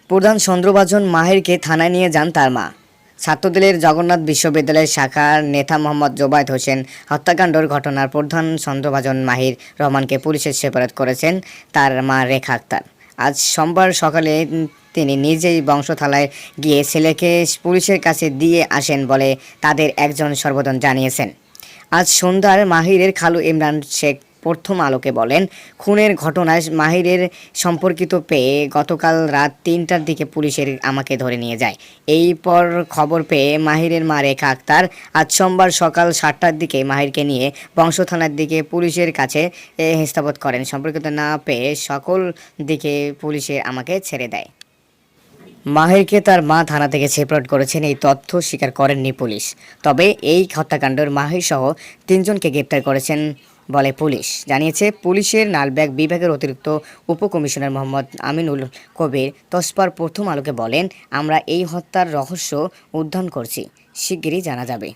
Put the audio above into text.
প্রধান সন্দেহভাজন মাহিরকে থানায় নিয়ে যান তার মা। ছাত্রদলের জগন্নাথ বিশ্ববিদ্যালয়ের শাখার নেতা মোহাম্মদ জোবায়েদ হোসেন হত্যাকাণ্ডের ঘটনার প্রধান সন্দেহভাজন মাহির রহমানকে পুলিশের সেপারেট করেছেন তার মা রেখা আক্তার। আজ সোমবার সকালে তিনি নিজেই বংশথালায় গিয়ে ছেলেকে পুলিশের কাছে দিয়ে আসেন বলে তাদের একজন সর্বজন জানিয়েছেন। আজ সন্ধ্যার মাহিরের খালু ইমরান শেখ প্রথম আলোকে বলেন, খুনের ঘটনায় মাহিরের সম্পর্কিত পেয়ে গতকাল রাত ৩টার দিকে পুলিশের আমাকে ধরে নিয়ে যায়। এরপর খবর পেয়ে মাহিরের মা রেখা আক্তার আজ সোমবার সকাল ৭টার দিকে মাহিরকে নিয়ে বংশ থানার দিকে পুলিশের কাছে হস্তান্তর করেন। সম্পর্কিত না পেয়ে সকল দিকে পুলিশের আমাকে ছেড়ে দেয়। মাহিরকে তার মা থানা থেকে সেপারেট করেছেন, এই তথ্য স্বীকার করেননি পুলিশ। তবে এই হত্যাকাণ্ডের মাহির সহ ৩জনকে গ্রেপ্তার করেছেন বলে পুলিশ জানিয়েছে। পুলিশের লালবাগ বিভাগের অতিরিক্ত উপকমিশনার মোহাম্মদ আমিনুল কবির তসফার প্রথম আলোকে বলেন, আমরা এই হত্যার রহস্য উদ্ধার করছি, শিগগিরই জানা যাবে।